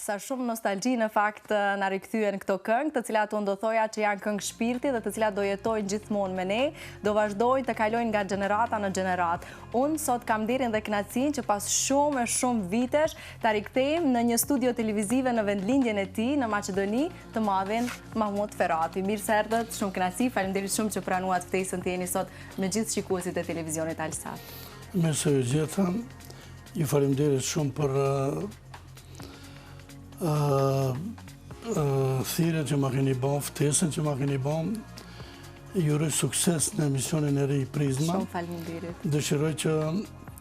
sa shumë nostalgji në fakt na rikthyen këto këngë, të cilat unë do thoja që janë këngë shpirti dhe të cilat do jetojnë gjithmonë me ne, do vazhdojnë të kalojnë nga gjenerata në gjenerat. Unë sot kam nderin dhe kënaqësinë që pas shumë vitesh ta rikthejmë në një studio televizive në vendlindjen e tij në Maqedoni, të madhin Mahmut Ferrati. Mirë se erdhët, shumë kënaqësi, faleminderit shumë që pranuat ftesën të jeni sot me gjithë shikuesit e televizionit Alsat. Mirë se ju gjeta, ju faleminderit shumë për thirrjen që ma keni bën, ftesën që ma keni bën. Ju uroj sukses në emisionin e ri Prizma. Shumë faleminderit. Dëshiroj që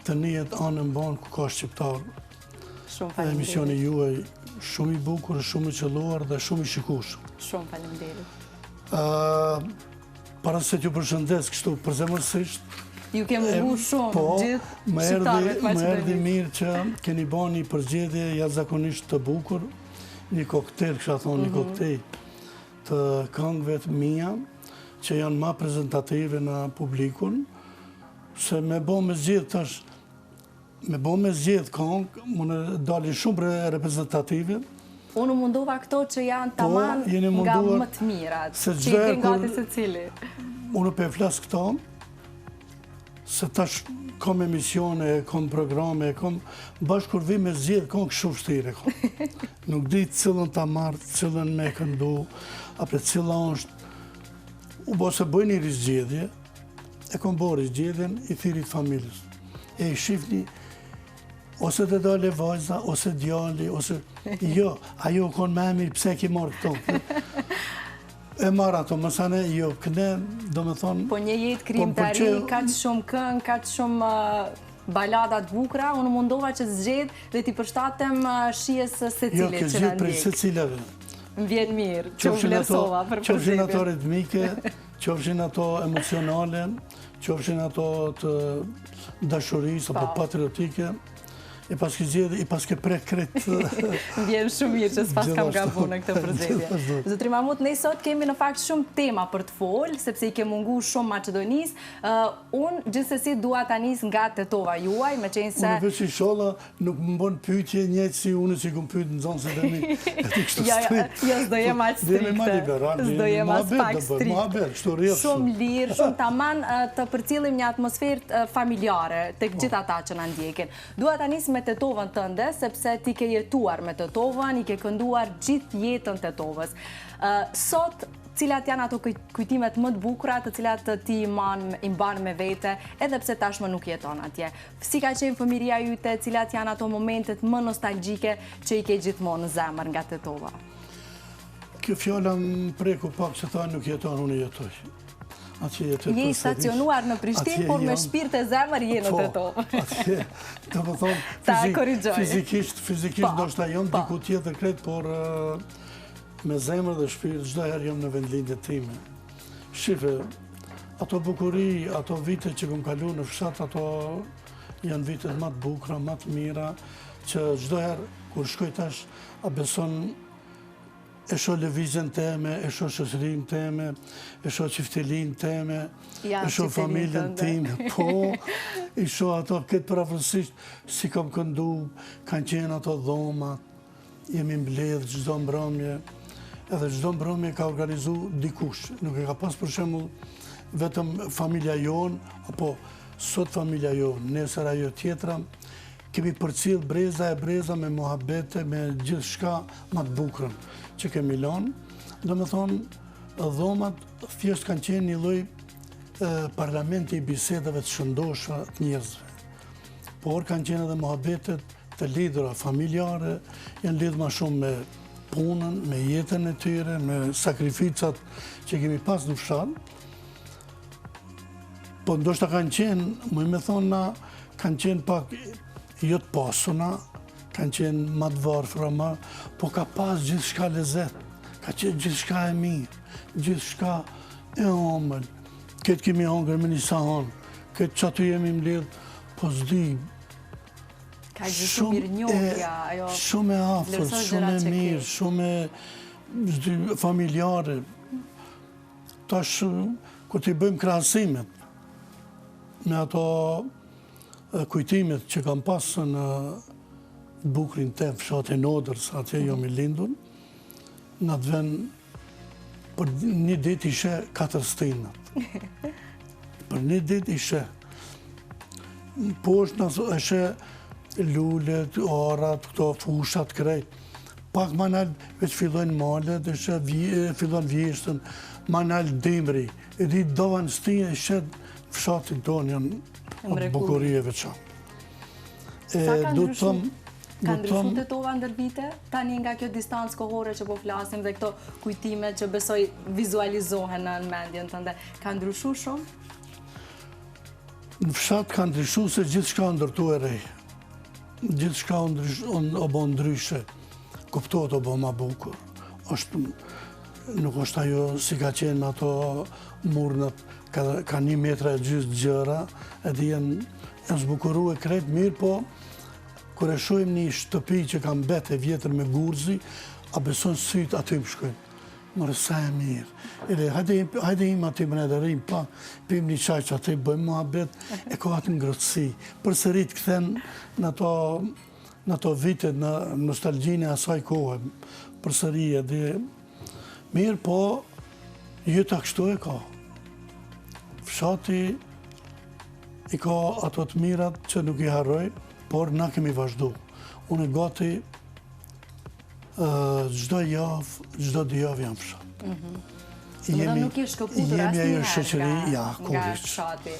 të njihet anën bon ku ka shqiptar. Shumë faleminderit. Emisioni juaj shumë i bukur, shumë i qelluar dhe shumë i shikueshëm. Shumë faleminderit. Para se t'ju përshëndes kështu përzemërsisht, ju ke mungu shumë gjithë shqiptarëve të Maqedonisë. Më erdhi mirë që keni bën një përgjigje jashtëzakonisht të bukur, një koktel, kësha thonë, një koktel të këngëve të mia, që janë ma prezentative në publikun, se me bo me zgjedh këngë, më dalin shumë reprezentative. Unë mundova këto që janë taman nga më të mirat, që i ke gati se cili. Unë pe flas këto, se tash kom emisione, kom programe, bashkë kur vi me zgjedh këngë shumë vështirë. Nuk di cilën ta marrë, cilën me këndu, apo cila është. U bo se bëjnë një rizgjedhje, e kom bo rizgjedhjen i thirit familjes. E i shifni, ose të dole vajza, ose djali, ose... Jo, ajo konë me mirë, pse ki marrë këto? E marrë ato, mësane, jo, këne, do me thonë... Po një jetë krim të ri, ka që shumë këngë, ka që shumë baladat bukra, unë mundova që zgjedh dhe t'i përshtatem shijes se cilit që në ndjek. Jo, ke zgjedh prej se cilave. Më vjen mirë, që u vlerësova për përgjigjen. Qofshin ato ritmike, qofshin ato emocionale, qofshin ato të dashurisë apo patriotike, i paske prek kretë. Më vjen shumë mirë që s'pas kam gabu në këtë përzgjedhje. Zotri Mahmut, ne sot kemi në fakt shumë tema për të folë, sepse i ke mungu shumë Maqedonisë. Unë gjithsesi dua ta nis nga tetova juaj, me qenë se... Unë veç i sholla nuk më bën pyetje njëjtë si unë që kom pyet në zonë se dhe mi. Jo, s'do jem aq strikte. S'do jem as pak strikte. Shumë lirë, shumë taman të përcjellim një atmosferë familjare tek gjithë ata që na ndjekin. Dua ta nis me Tetovën tënde, sepse ti ke jetuar me Tetovën, i ke kënduar gjithë jetën Tetovës. Sot, cilat janë ato kujtimet më të bukura, të cilat ti i mban me vete, edhe pse tashmë nuk jeton atje? Si ka qenë fëmiria jyte, cilat janë ato momentet më nostalgjike që i ke gjithmonë në zemër nga Tetova? Kjo fjalla më preku pak që ta nuk jeton, unë jetoj. Je i stacionuar në Prishtinë, por me shpirt e zemër je në Tetovë. Atje, do më thonë, fizikisht do shta jonë diku tjetër kretë, por me zemër dhe shpirt, çdo herë jam në vendlindje time. Shife, ato bukuri, ato vite që kom kalu në fshat, ato janë vitet më të bukura, më të mira, që çdo herë, kur shkoj tash, a beson e shoh lëvizjen teme, e shoh shoqërinë teme, e shoh qiftelin teme, e shoh familjen time, po, i shoh ato këtë parafrësisht, si kam këndu, kanë qenë ato dhomat, jemi mbledh çdo mbrëmje, edhe çdo mbrëmje ka organizu dikush, nuk e ka pas për shembull vetëm familja jonë, apo sot familja jonë, nesër ajo tjetra, kemi përcjell breza e breza me muhabete, me gjithë shka ma të bukrën që kemi lanë. Do me thonë, dhomat thjesht kanë qenë një lloj parlamenti i bisedave të shëndoshra të njerëzve. Por kanë qenë edhe muhabetet të lidhura familjare, janë lidhë ma shumë me punën, me jetën e tyre, me sakrificat që kemi pas në fshat. Po ndoshta kanë qenë, më me thonë na, kanë qenë pak jo të pasuna, kanë qenë ma të varfra, po ka pas gjithë shka lezet, ka qenë gjithë shka e mirë, gjithë shka e omël, këtë kemi hongër me një sahan, këtë që aty jemi mledh, po zdi, ka gjithë mirë njohja, shumë e afër, shumë e mirë, shumë e familjare. Tash, kur t'i bëjmë krahasimet, me ato kujtimet që kam pasë Bukrin të fshatin Odër, sa atje jo mi lindun, në të ven, për një dit ishe 4 stinat. Për një dit ishe. Poshtë në ishe lullet, arat, këto fushat, krejt. Pak manal, veç fillojnë malet, ishe fillon vjeshtën, manal dimri. E di dovan stinë, ishe fshatin tonë, janë bukurie veçan. Sa ka ndryshu? Ka ndryshu të tova ndër vite? Tani nga kjo distancë kohore që po flasim dhe këto kujtime që besoj vizualizohen në mendjen tënde, ka ndryshu shumë? Në fshat ka ndryshu se gjithë shka ndërtu e rej. Gjithë shka o bo ndryshe. Kuptohet o bo ma bukur. Nuk është ajo si ka qenë ato murnët, ka 1 metra e gjysë gjëra, edhe janë zbukuru e krejt mirë, po kër e shojmë një shtëpi që kam bete vjetër me gurzi, a beson sytë aty më shkojmë. Mërë sa e mirë. Edhe hajde im aty më edhe rrim pak, pim një qaj që aty bëjmë muhabet, e ko atë ngrëtësi. Për sërit këthen në ato vitet, në nostalgjinë e asaj kohë, për sëri edhe mirë, po jeta kështu e ka. Fshati i ka ato të mirat që nuk i harroj, por na kemi vazhdu. Unë e gati gjdo javë, gjdo 2 javë jam fshat. Dhe nuk i shkëputur asë nga fshati.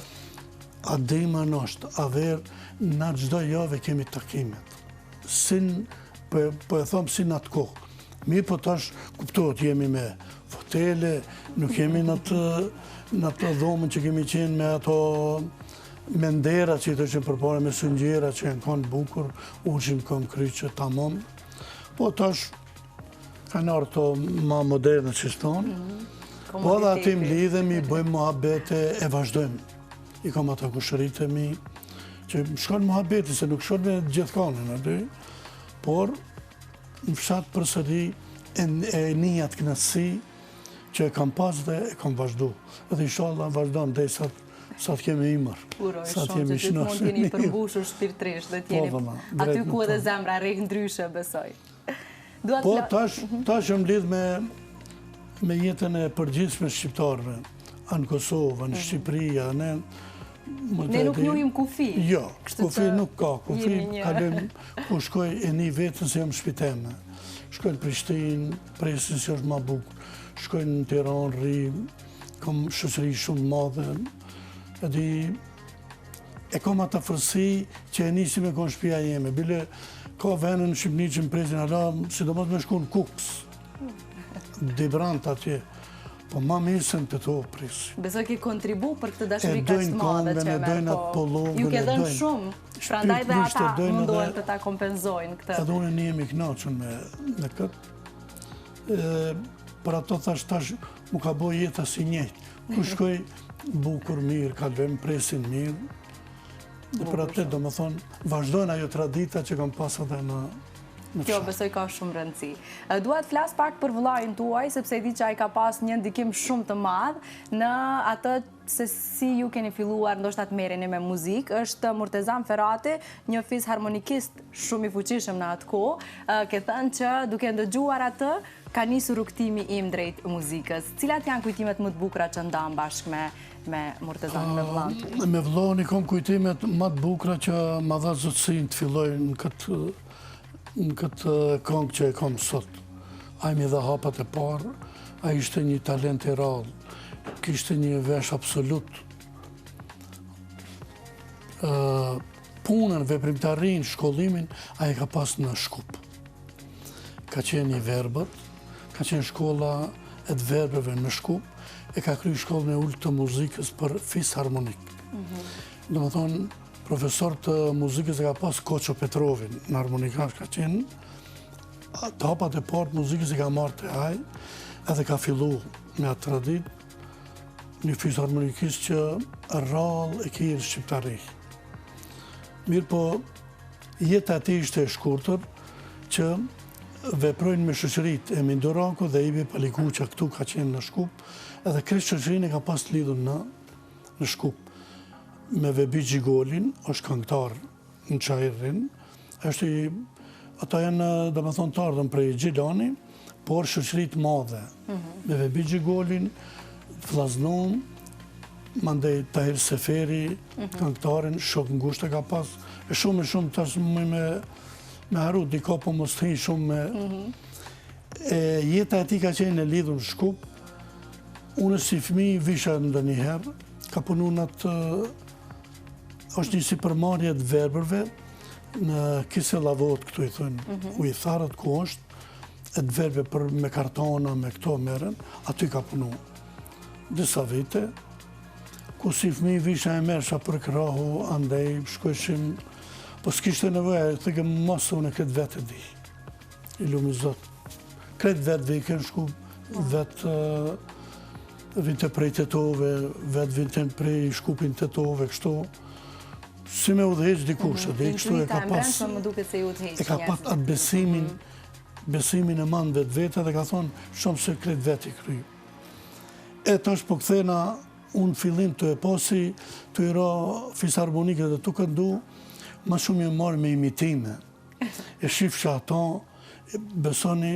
A dhejma nështë, a verë, na gjdo javë kemi takimet. Po e thomë si në atë kohë. Mi po tash kuptohet, jemi me fotele, nuk jemi në të dhomën që kemi qenë me ato me ndera që i të që përpare me sëngjera që janë kanë bukur, uqim kanë kryqë, tamam. Po tash kanë arë të ma moderne që shtonë. Po dhe atim lidhemi, bëjmë muhabete e vazhdojmë. I kam ata kushëritemi, që shkonë muhabeti, se nuk shkonë me gjithë kanën aty, por në fshatë përsëri e njët knëtësi që e kam pas dhe e kam vazhdu. Edhe inshallah vazhdojmë dhe sa të kemi imër. Uroj shumë që gjithmonë t'jeni përmbushur shpirtrisht dhe t'jeni aty ku edhe zemra rejë ndryshe, besoj. Po, tash jam lidh me jetën e përgjithshme shqiptarëve, në Kosovë, në Shqipëria, ne nuk njohim kufi. Jo, kufi nuk ka. Kufi kalëm ku shkoj e një vetën se jam shpiteme. Shkoj në Prishtinë, presin si është ma bukur. Shkoj në Tiranë, rri, kam shoqëri shumë madhe. Edhe e kam ata fërsi që e nisi me konë shpia jeme. Bile ka venën në Shqipëni që më presin ala, sidomos me shku në Kuks. Dibrant atje. Po ma mirë se në të to prisi. Besoj ki kontribu për këtë dashuri ka që të madhe që me, po ju ke dhenë shumë, pra ndaj dhe ata mundohen të ta kompenzojnë këtë. Edhe unë një jemi knaqën me këtë. Për ato tash mu ka boj jeta si njëjtë. Ku shkoj bukur mirë, kalvem presin mirë. Dhe për atë do më thonë, vazhdojnë ajo tradita që kam pasat dhe në Kjo besoj ka shumë rëndësi. Dua të flas pak për vëllain tuaj, sepse e di që ai ka pas një ndikim shumë të madh në atë se si ju keni filluar ndoshta të merreni me muzikë. Është Murtezan Ferrati, një fiz harmonikist shumë i fuqishëm në atë kohë, ke thënë që duke ndëgjuar atë, ka nisur rrugtimi im drejt muzikës. Cilat janë kujtimet më të bukura që ndam bashkë me Murtezan me vëllain tuaj? Me vëllain kam kujtimet më të bukura që ma dha zotësinë të filloj në këtë këngë që e kam sot. A i mi dha hapat e parë, a ishte një talent i rallë, kishte një vesh absolut. Punën, veprimtarin, shkollimin, a i ka pas në Shkup. Ka qenë i verbët, ka qenë shkolla e të verbeve në Shkup, e ka kry shkollën e ullë të muzikës për fis harmonik. Do më thonë, profesor të muzikës e ka pas Koqo Petrovin, në harmonikash ka qenë, të hapat e partë muzikës e ka marrë të haj, edhe ka fillu me atë tradit, një fis harmonikist që rrallë e kirë shqiptari. Mirë po, jetë ati ishte e shkurtër, që veprojnë me shoqërit e Mindorako dhe Ibi Palikuqa këtu ka qenë në Shkup, edhe kresë shoqërin e ka pas të lidhur në Shkup. Me Vebi Gjigolin, është këngëtar në Qajrin, është Ata janë, dhe me thonë, të ardhën prej Gjilani, por shoqërit madhe. Me Vebi Gjigolin, Fllaznon, mandej Tahir Seferi, këngëtarin, shok ngusht e ka pas, e shumë tash me haru, dika po mos të hi shumë me... Jeta e ti ka qenë e lidhur në Shkup, unë si fëmi visha ndë njëherë, ka punu në të... është një si përmarje të verbërve, në Kiselavot, këtu i thënë, u i tharët ku është, e të verbe për me kartona, me këto meren, aty ka punu. Disa vite, ku si fëmi visha e mersha për krahu, andej, shkojshim, po s'kishte nevoja, thëke mosë unë e këtë vetë e di. I lumi Zot. Kretë vetë vike në Shkup, vetë vinte prej Tetove, vetë vinte prej Shkupin Tetove, kështu. Si me udhëheq dikush, dhe i kështu e ka pas... E ka pas atë besimin e manë vetë dhe ka thonë shumë se kretë vetë i kry. E tash po këthena unë fillim të e posi, të i ra fisharmonike dhe të këndu, ma shumë i marrë me imitime. E shifësha ato, besoni,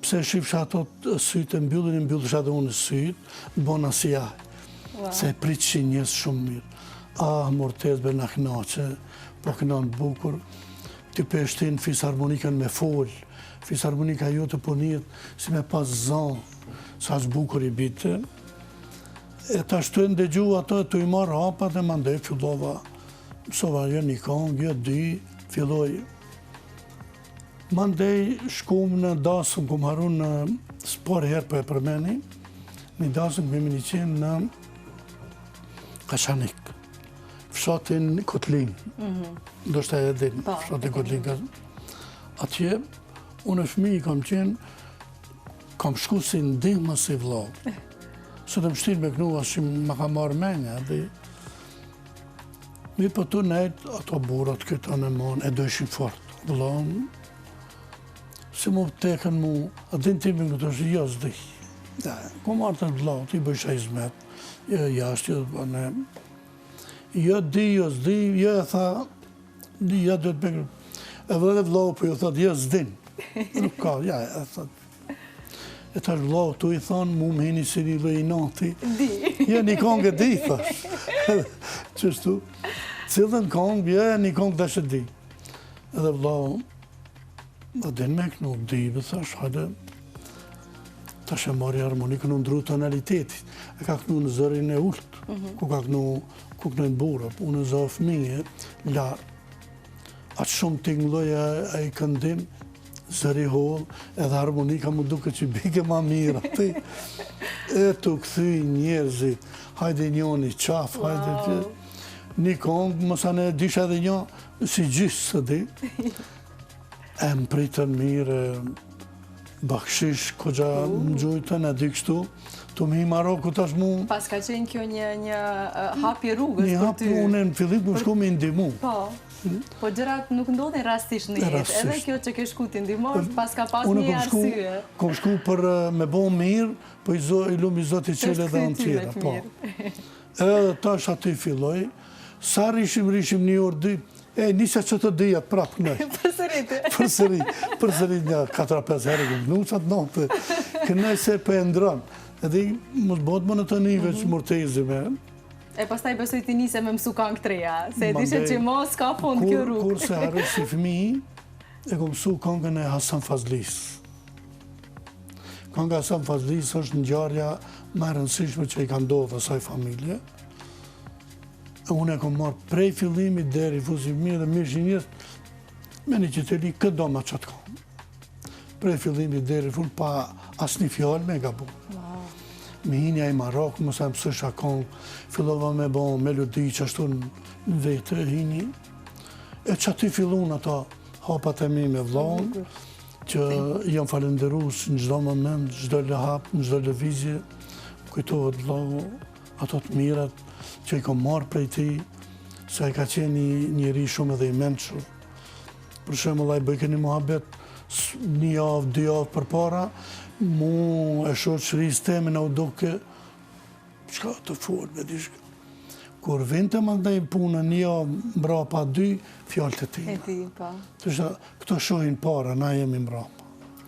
pse e shifësha ato sytë e mbyllin, mbyllësha dhe unë sytë, bona si ajë. Se e pritë që njësë shumë mirë. Mortez be në knaqe, po këna në bukur, të peshtin fisharmonikën me folë, fisharmonika jo të punit, si me pas zanë, sa që bukur i bitë. E ta shtu e ndëgju ato, të i marë hapat e mandej, fillova, mësova jo një kongë, jo dy, filloj. Mandej shkum në dasëm, ku më harun në spor herë për e përmeni, një dasëm këmë një qenë në Kashanik. Fshatin Kotlin, do shta e din, fshatin Kotlin. Atje, unë e fëmi kam qenë, kam shku si ndihma si vlau. Së të më shtirë me kënua që më ka marrë menja, dhe mi për të nejtë ato burat këtë anë e monë, e dojshin fort. Vlau, si mu teken mu, a din timin këtë është, jo zdi. Ku marrë të vlau, ti bëjshë a izmet, jo jashtë, jo të bane. Jo di, jo zdi, jo e tha, jo dhe të pekër. E vëdhe vlau, po jo thot, jo zdin. Nuk ka, ja, e thot. E tash vlau, tu i thonë, mu më hini si një lëj nati. Di. Jo, një kongë e di, thash. Qështu, cilën kongë, jo, një kongë dhe shë di. Edhe vlau, da din me kënu, di, bë thash, hajde, tash e marri harmonikën, në ndru tonalitetit. E ka kënu në zërin e ullët, ku ka kënu në burë, unë në zohë fëmije, larë. Atë shumë t'ingloja e i këndim, zëri holë, edhe harmonika mu duke që bike ma mirë ati. E të këthy njerëzit, hajde njoni qafë, hajde të... Një kongë, mësa ne disha edhe një, si gjysë së di. E më pritën mirë, bakshish, kogja më gjujtën, e di kështu. Të më hi Maroku tash mu... Pas ka qenë kjo një hapi rrugës për ty? Një hapi unë në fillim më shku me ndimu. Po gjërat nuk ndodhin rastisht në jetë, edhe kjo që ke shku t'i ndimosh, pas ka pas një arsye. Kom shku për me bo mirë, po i lumë i Zotit qele dhe në tjera. Edhe tash aty filloj, sa rishim një orë dy, nisa që të dyja prapë kënoj. Përsëri një 4-5 herë këmë nuqat note, kënoj se për e ndronë. Edhe mos botë më në të nive që mërtezi me. E pas taj besoj t'i nise me mësu kangë treja, se e dishe që mos ka fund kjo rrugë. Kur se arre si fëmi, e ku mësu kangën e Hasan Fazlis. Kanga Hasan Fazlis është në gjarja më rëndësishme që i ka ndodhë asaj familje. Unë e kom marrë prej fillimit deri fuzim mirë dhe mirë që njështë me një qëtëri këtë do ma qatë kam. Prej fillimit deri fund pa asë një fjallë me ga bu. Me hinja i Marokë, mësa më sësha kongë, fillova me bo melodi që ashtu në vete, hini. E që aty fillun ato hapat e mi me vlonë, që jam falenderus në gjdo moment, në gjdo lehap, në gjdo levizje, kujtohet vlonë, ato të mirat që i kom marë prej ti, se i ka qenë njëri shumë edhe i menqër. Për shemë, i bëjke një muhabet, një javë, 2 javë për para, mu e shoqërisë teme në u duke, qka të folë, me dishka. Kur vinte më ndaj punën një, mbrapa 2, fjallë të ti. Këto shohin para, na jemi mbrapa.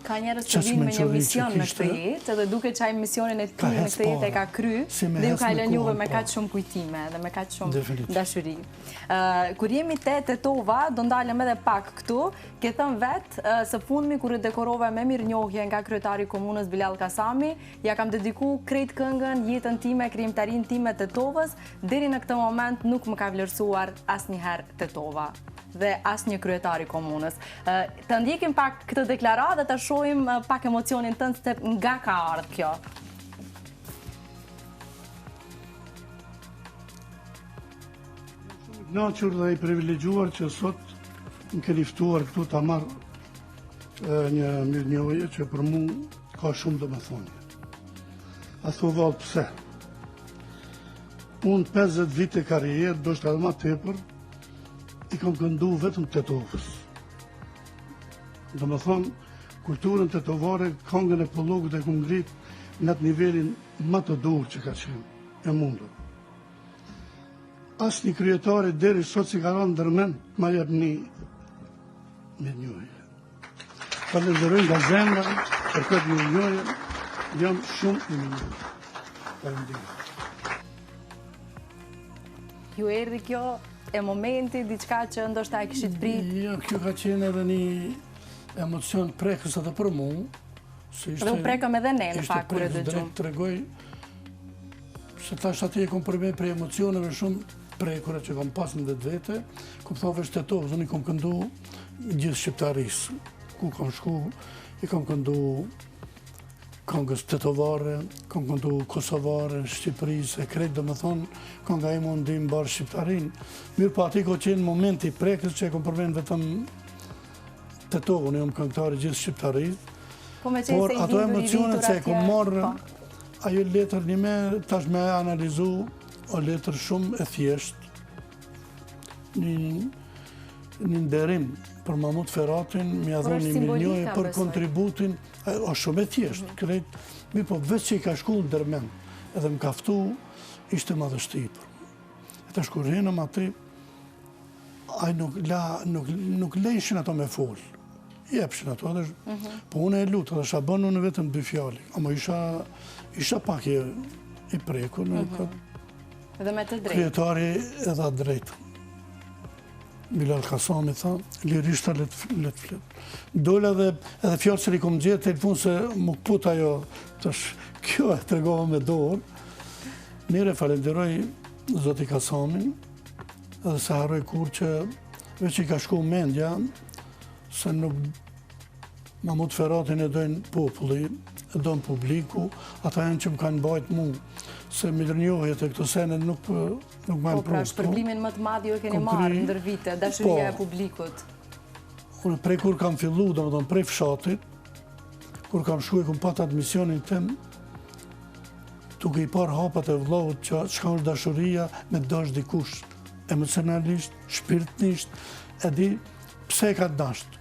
Ka njerës që vinë me një mision në këtë jetë, edhe duke qaj misionin e ti në këtë jetë e ka kry, dhe ju ka lënë juve me kaqë shumë kujtime dhe me kaqë shumë dashuri. Kur jemi te Tetova, do ndalëm edhe pak këtu, ke thënë vetë, së fundmi kur e dekorova me mirë njohje nga kryetari komunës Bilal Kasami, ja kam dediku krejt këngën, jetën time, krijimtarin time Tetovës, deri në këtë moment nuk më ka vlerësuar asnjëherë Tetova dhe asë një kryetari komunës. Të ndjekim pak këtë deklarat dhe të shohim pak emocionin tënë se nga ka ardhë kjo. Knaqur dhe i privilegjuar që sot më keni ftuar këtu ta marrë një mirënjohje që për mu ka shumë domethënie. A thu vallë pse? Unë 50 vite karrierë, do shta edhe ma tepër, i kam këndu vetëm Tetovës. Do më thonë, kulturën tetovare, këngën e Pollogut e kom ngrit në atë nivelin më të dur që ka qenë e mundur. Asë një kryetari deri sot si ka rënë ndërmend, ma jep një mirënjohje. Falenderoj nga zemra për këtë mirënjohje, jam shumë i mirënjohje. Faleminderit. Ju erdhi kjo e momenti, diçka që ndoshta e kishit prit? Jo, kjo ka qenë edhe një emocion prekës edhe për mu. Dhe u prekëm edhe ne, në fakt, kur e dëgjum. Të regoj, se tash ati e kom përmej prej emocioneve shumë prekura që kom pas në vete, kom thove Tetovës, unë i kom këndu gjithë shqiptarisë. Ku kom shku, i kom këndu këngës tetovare, kom këndu kosovare, Shqipërisë, e krejtë, do me thonë, kënga e mundi më barë shqiptarin. Mirë pa ati ko qenë momenti prekës që e kom përmenë vetëm Tetovë, unë jam këngëtari gjithë shqiptarisë, por ato emocionet që e kom marrë, ajo letër një me, tash me analizu, o letër shumë e thjeshtë, një nderim për Mahmut Feratin, mi a dhonë një mirënjohje për kontributin, o shumë e thjeshtë, krejt, mi po veç që i ka shku në dërmen, edhe më kaftu, ishte madhështi për mu. E tash kur henëm ati, aj nuk lejshin ato me folë, jepshin ato, po unë e lutë, edhe shabën unë vetëm 2 fjali, ama isha pak i prekur në këtë kryetari edhe drejtë. Bilal Kasami tha, lirisht ta letë fletë. Dole edhe fjallë që i kom gjithë, telefon se më këput ajo, kjo e tregova me dorë. Mire falenderoj Zoti Kasamin, edhe se harroj kur që veç i ka shku mendja, se nuk Mahmut Feratin e dojnë populli, e dojnë publiku, ata janë që më kanë bajtë mu, se mirënjohjet e këto sene nuk më në prutë. Pra, shpërblimin më të madh ju e keni marrë ndër vite, dashuria e publikut. Unë prej kur kam fillu, do më thonë prej fshatit, kur kam shku e kom pat atë misionin tem, duke i par hapat e vllohut që shka është dashuria me dash dikush, emocionalisht, shpirtnisht, e di pse ka dasht.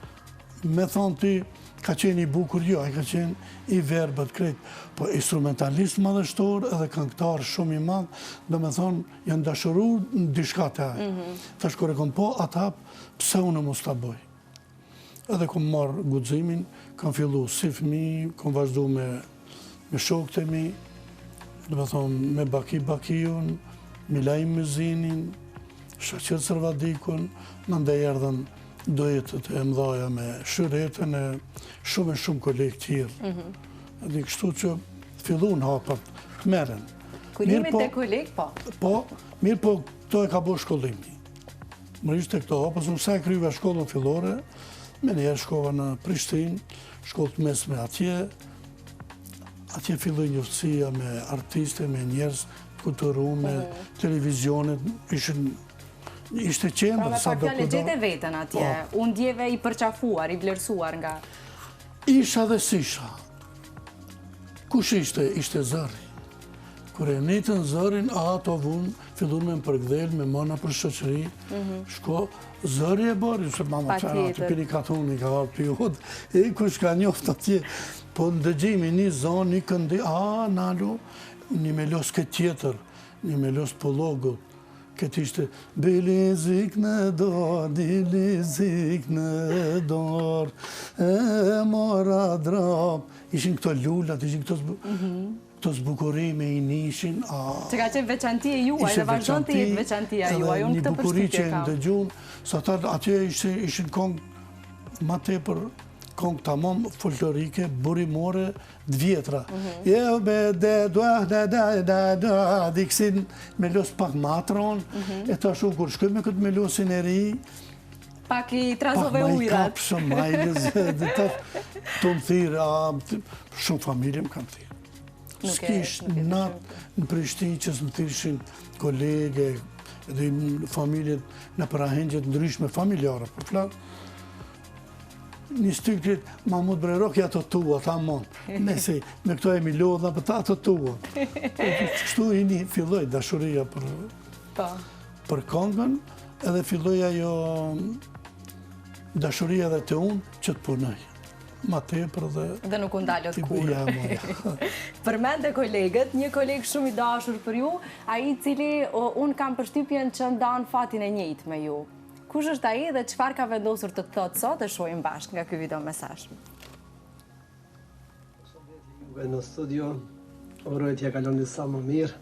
Me thonë ti, ka qenë i bukur, jo, ka qenë i verbet krejt, po instrumentalist madhështor edhe këngëtar shumë i madh, do me thonë, janë dashuru në dishka të ajë. Tash kur e kom po, ata pse unë mos ta bëj. Edhe kom marrë guximin, kam fillu si fëmijë, kom vazhdu me shokët e mi, do me thonë, me Bakiun, Milaj Mezinin, Shaqir Sërvadikun, në ndaj erdhen dojetët e mdhaja me Shyretën e shumë kolegë tjirë. Edhe kështu që fillun hapat të meren. Kur jemi të kolegë, po? Po, mirë po këto e ka bo shkollimi. Më ishte këto hapat, unë sa e kryva shkollën fillore, me njerë shkova në Prishtinë, shkollë të mesme atje filloj njëftësia me artiste, me njerës kulturu, me televizionet, ishte qendër. Pra me pak fjallë gjete vetën atje, unë djeve i përqafuar, i vlerësuar nga... Isha dhe sisha. Kush ishte? Ishte zëri. Kër e nitën zërin, ato vunë, fillun me më përgdhel, me mëna për shëqëri, shko, zëri e bërë, se mama qara, të pini katoni, ka varë pjod, e kush ka njoft atje, po në dëgjimi një zonë, një këndi, nalu, një melos këtë tjetër, një melos Pollogut, Këtë ishte Bilizik në dorë, Bilizik në dorë, e mora drap. Ishin këto lullat, ishin këto zbukurime i nishin. Që ka qenë veçantia juaj dhe vazhdon të jetë veçantia juaj, unë këtë përshtypje kam. Një bukuri që në dëgjun, sa ta atje ishin kongë ma tepër, kongë tamam folklorike, burimore, dvjetra. Jo be de duah da diksin me los pak matron, e ta shumë kur shkoj me këtë me losin e ri, pak i trazove ujrat. Pak ma i kapshëm, ma i lezet, dhe ta të më thirë, shumë familje më kam thirë. S'kish natë në Prishtinë që s'më thirshin kolege dhe familjet në parahendjet ndryshme familjare, për flatë. Një styk kretë, Mahmud Brerok, ja të tua, ta mon. Nese, me këto e mi lodha, për ta të tua. Kështu i një filloj dashuria për këngën, edhe filloj ajo dashuria dhe të unë që të punoj. Ma tepër dhe... Dhe nuk undalët kur. Ja, moja. Përmende kolegët, një kolegë shumë i dashur për ju, a i cili unë kam përshtypjen që ndanë fatin e njëjtë me ju. Kush është ai dhe çfarë ka vendosur të thotë sot e shohim bashkë nga ky video mesazh. Në studio, uroj t'ja kaloni sa më mirë.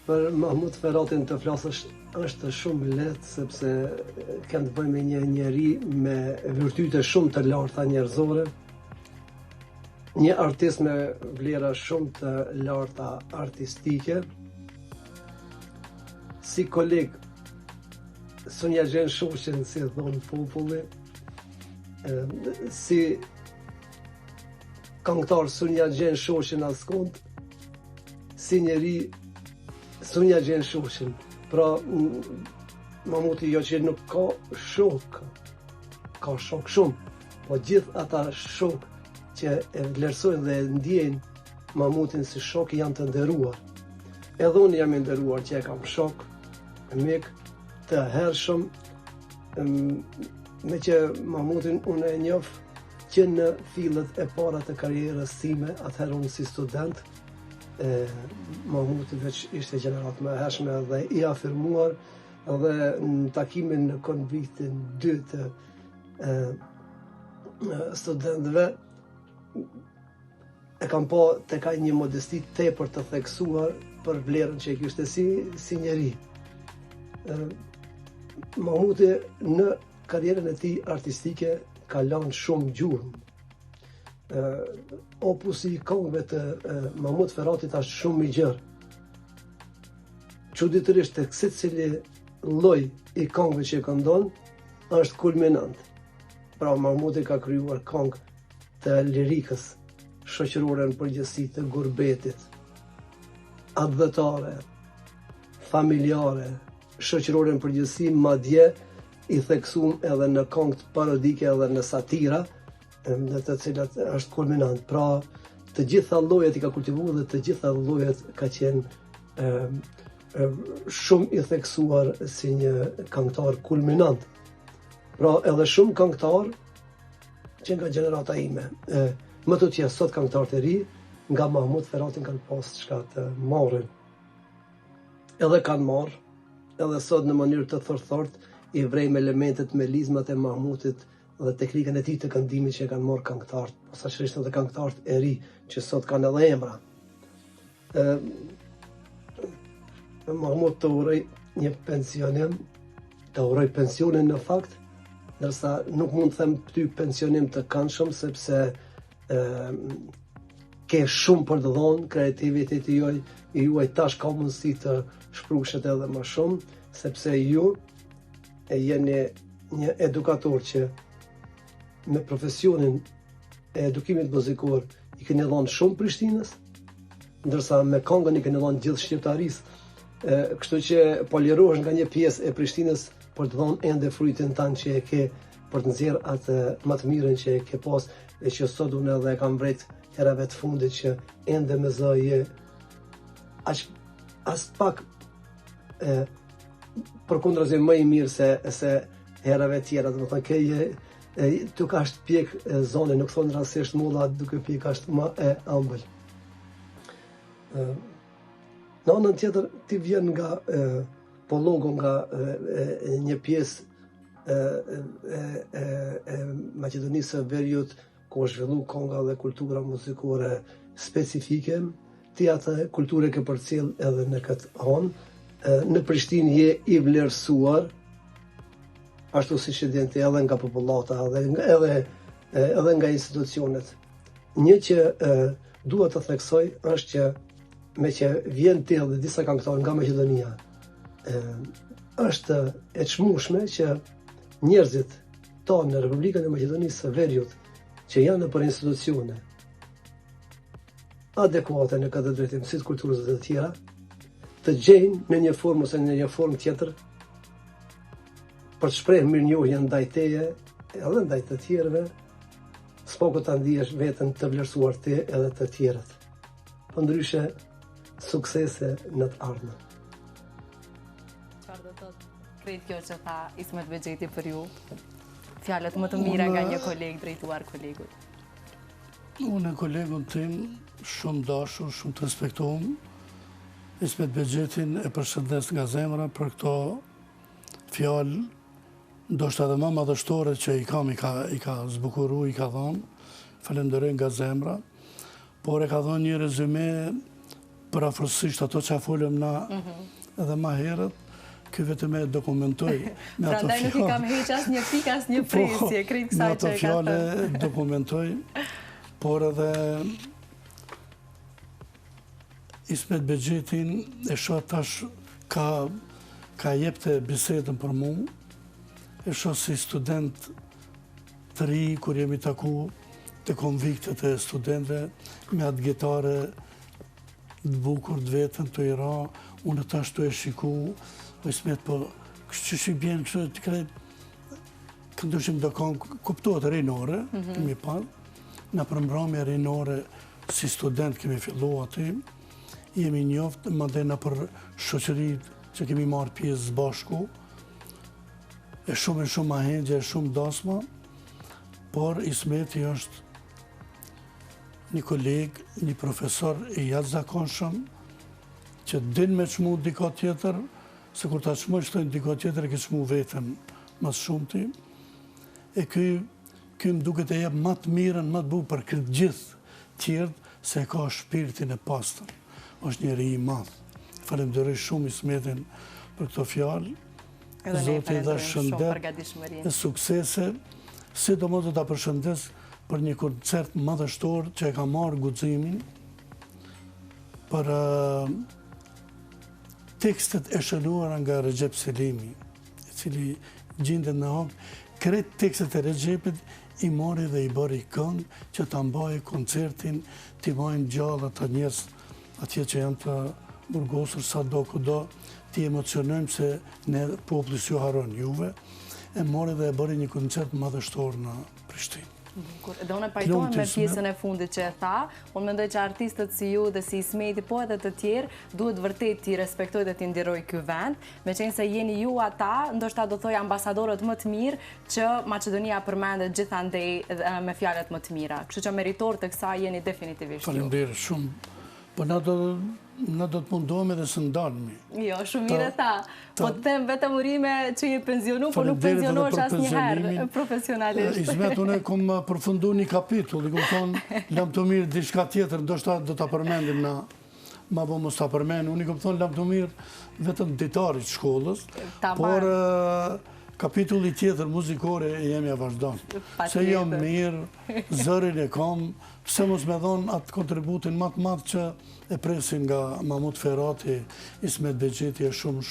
Për Mahmud Feratin të flasësh është shumë lehtë sepse kanë të bëjmë me një njeri me virtyte shumë të larta njerëzore, një artist me vlera shumë të larta artistike. Si koleg Sonja Gjen Shoqen, si e thonë populli, si këngëtar Sonja Gjen Shoqen askund, si njeri Sonja Gjen Shoqen. Pra, Mahmuti jo që nuk ka shok, ka shok shumë, po gjithë ata shok që e vlerësojnë dhe ndjejnë Mahmutin si shok janë të nderuar. Edhe unë jam i nderuar që e kam shok, mik, të hershëm, me që Mahmutin unë e njoh që në fillet e para të karrierës time, atëherë unë si student, Mahmuti veç ishte gjenerat më hershme dhe i afirmuar, dhe në takimin në konviktin 2 të studentëve, e kam pa të ka një modesti tepër të theksuar për vlerën që e kishte si njeri. Mahmuti në karrierën e tij artistike ka lënë shumë gjurmë. Opusi i këngëve të Mahmud Feratit është shumë i gjerë. Çuditërisht tek secili lloj i këngëve që këndon është kulminant. Pra Mahmuti ka krijuar këngë të lirikës, shoqërore në përgjithësi, të gurbetit, advëtare, familjare, shoqërore në përgjithësi, madje i theksuar edhe në këngë parodike edhe në satira, në të cilat është kulminant. Pra, të gjitha llojet i ka kultivuar dhe të gjitha llojet ka qenë shumë i theksuar si një këngëtar kulminant. Pra, edhe shumë këngëtar që nga gjenerata ime, më të tjerë sot këngëtar të ri, nga Mahmud Feratin kanë pas çka të marrin. Edhe kanë marrë, edhe sot në mënyrë të thërthort i vrejmë elementet me lizmat e Mahmutit dhe teknikën e tij të këndimit që kanë marrë këngëtarët, posaçërisht edhe këngëtarët e ri që sot kanë edhe emra. Mahmud të uroj një pensionim, të uroj pensionin në fakt, ndërsa nuk mund të them ty pensionim të këndshëm sepse ke shumë për të dhënë, kreativiteti juaj tash ka mundësi të shprushet edhe më shumë, sepse ju jeni një edukator që me profesionin e edukimit muzikor i keni dhënë shumë Prishtinës, ndërsa me këngën i keni dhënë gjithë shqiptarisë. Kështu që po lirohesh nga një pjesë e Prishtinës për të dhënë ende fruitin tanë që e ke, për të nxjerrë atë më të mirën që e ke pas, e që sot unë edhe e kam vret herave të fundit që ende me zë je as pak përkundrazi më i mirë se herave tjera, do të thonë ke tu ka është pjek zonë, nuk thonë rasisht mulla duke pjek është më e ëmbël. Në anën tjetër ti vjen nga po logo nga një pjesë e Maqedonisë së Veriut, ku është zhvillu konga dhe kultura muzikore specifike, ti atë kulture ke përcjell edhe në këtë anë. Në Prishtinë je i vlerësuar, ashtu si që djenti edhe nga popullata, edhe nga institucionet. Një që duhet të theksoj është që me që vjen të dhe disa këngëtarë nga Maqedonia, është e çmueshme që njerëzit tonë në Republikën e Maqedonisë së Veriut, që janë në për institucione adekuate në këtë drejtim, si të kulturës dhe të tjera, të gjejnë në një formë ose në një formë tjetër për të shprehë mirënjohjen ndaj teje edhe ndaj të tjerëve, s'po ta ndihesh veten të vlerësuar ti edhe të tjerët. Po ndryshe suksese në të ardhmen. Çfarë do thotë krejt kjo që tha Ismet Bexheti për ju? Fjalët më të mira nga një koleg drejtuar kolegut. Unë e kolegun tim shumë dashur, shumë të respektuar. Ismet Bexhetin e përshëndes nga zemra për këto fjalë, ndoshta edhe më madhështore që i ka zbukuru, i ka thonë, falenderoj nga zemra, por e ka thonë një rezume për afërsisht ato që a folëm na edhe ma herët, ky vetëm e dokumentoj me ato prandaj nuk i kam heq as një pikë as një presje, krejt kësaj që e ka thënë. Me ato fjalë dokumentoj, por edhe Ismet Bexhetin e shoh tash ka jepte bisedën për mua, e shoh si student të ri, kur jemi taku të konviktet e studentëve, me atë gitare të bukur të vetën të i ra, unë tash të e shiku, o Ismet, po, kështë që shqipjen, kështë të krejt, këndushim do kanë kuptuat rinore, kemi pa, në përmbrëmje rinore, si student kemi fillu aty, jemi njoftë, më dhe në për shoqërit që kemi marrë pjesë bashku, e shumë ahengje, e shumë dasma, por Ismeti është një koleg, një profesor i jashtëzakonshëm, që din me çmu diko tjetër, se kur ta çmojnë diko tjetër, e ke çmu vetën mas shumëti, e ky më duket e jep më të mirën, më të bukur për këtë gjithë tjerët, se ka shpirtin e pastër. Është njeri i madh. Falenderoj shumë Ismetin për këto fjalë. Zoti dha shëndet e suksese, sidomos do ta përshëndes për një koncert madhështor që e ka marrë guximin për tekstet e shënuara nga Recep Selimi, i cili gjendet në hap. Krejt tekstet e Recepit i mori dhe i bëri këngë që ta mbajë koncertin, t'i majnë gjallë ata njerëz atje që janë të burgosur sa do kudo, t'i emocionojmë se ne populli s'ju haron juve, e mori dhe e bëri një koncert madhështor në Prishtinë. Dhe unë e pajtohem me pjesën e fundit që e tha, unë mendoj që artistët si ju dhe si Ismeti, po edhe të tjerë, duhet vërtet t'i respektoj dhe t'i ndiroj ky vend, me qenë se jeni ju ata, ndoshta do thoj ambasadorët më të mirë që Maqedonia përmendet gjithandej me fjalët më të mira. Kështu që meritor të kësaj jeni definitivisht ju. Faleminderit shumë. Po na do të mundohemi dhe së ndalmi. Jo, shumë mirë tha. Po të them vetëm urime që je pensionu, po nuk pensionohesh asnjëherë profesionalisht. Ismet, unë kom përfundu një kapitull, i kom thonë, lam të mirë diçka tjetër, ndoshta do ta përmendim na, ma bo mos ta përmendim, unë i kom thonë lam të mirë vetëm ditarit shkollës, por kapitulli tjetër muzikore jemi e vazhdonë. Se jam mirë, zërin e kam, pse mos me dhonë atë kontributin më të madh që e presin nga Mahmut Ferrati, Ismet Bexheti e shumë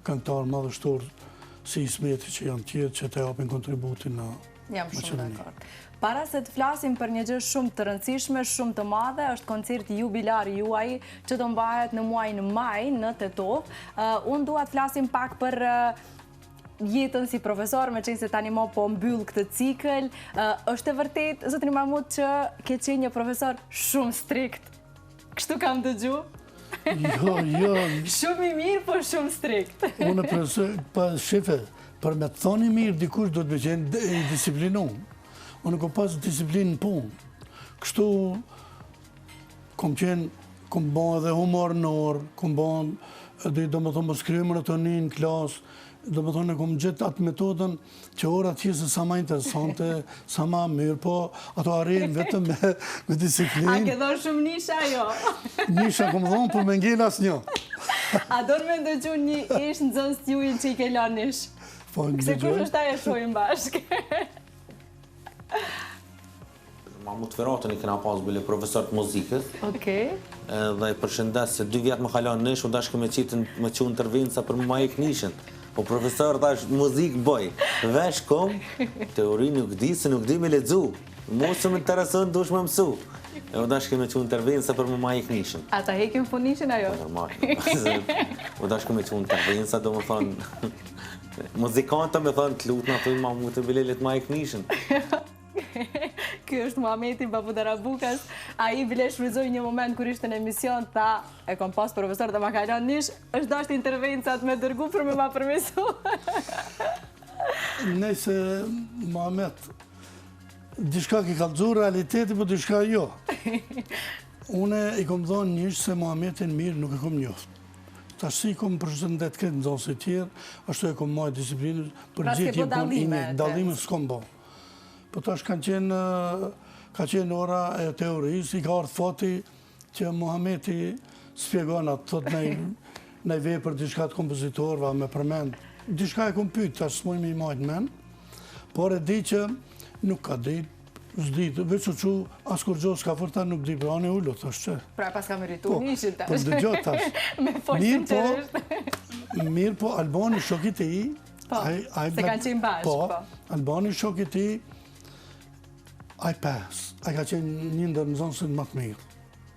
këngëtar madhështor si Ismeti që janë tjerë që të japin kontributin në Jam shumë dakord. Para se të flasim për një gjë shumë të rëndësishme, shumë të madhe, është koncerti jubilar juaj që do mbahet në muajin maj në Tetov. Unë dua të flasim pak për jetën si profesor, me qenë se tani mo po mbyll këtë cikël. Është e vërtet, zotëri Mahmut, që ke qenë një profesor shumë strikt. Kështu kam dëgju? Jo. Shumë i mirë, po shumë strikt. Unë shefe, për me të thoni mirë, dikush do të me qenë i disiplinu. Unë kom pas disiplinë në punë. Kështu kom qenë, kom bon edhe humor në orë, kom bon do më thonë më skrive monotoni në klasë, do më thonë e kom gjithë atë metodën që ora t'jesë sa ma interesante, sa ma mirë, po ato arrin vetëm me disiplinë. A ke dhonë shumë nisha, jo? Nisha kom dhonë, për me ngell as një. A dorë me ndëgju një ish në zënës t'jujin që i ke la nish? Se kush është aje shojnë bashkë? Mahmut Feratën i kena pas bële profesor të muzikës. Okej. Dhe i përshëndes se 2 vjetë më kalon nish, u dashke me qitë me që intervenca për më majek nishën. Po profesor thash muzikë bëj, vesh kom, teori nuk di, se nuk di me ledzu. Mosë më interesën dush me mësu. E u dashke me që intervenca për më majek nishën. A ta hekim funishin ajo? Normal. U dashke me që intervenca, do më thonë, muzikanta me thonë të lutë në thujnë Mahmut të bilelit majek nishën. Ky është Muhameti Babu Darabukas. A i bile shfryzoj një moment kër ishte në emision, ta e kom pas profesor dhe ma kalon nish, është dashtë intervencat me dërgu për me ma përmesu. Nëjse, Muhamet, dishka ki kalëzu realiteti, po dishka jo. Une i kom dhonë nish se Muhametin mirë nuk e kom njoftë. Ta si kom përshëndet këtë në zonës e tjerë, ashtu e kom majë disiplinës, për gjithë jem kon inë, dalime s'kom bo. Po tash ka qenë ora e teorisë, i ka ardhë fati që Muhameti spjegon atë, thot nej vepër dishka të kompozitorëve, me përmend. Dishka e kom pyjtë, tash s'moj me i majtë men, por e di që nuk ka ditë, s'ditë, veç që as kur gjohë s'ka fërta nuk di, pra anë e ullu, thash që. Pra pas ka meritu nishit tash. Po dëgjot tash. Me folë sinqerisht. Mirë po, Albani shokit e i, se kanë qenë bashkë, po. Albani shokit e i, a i pes, a i ka qenë një ndër në zonësit më të mirë.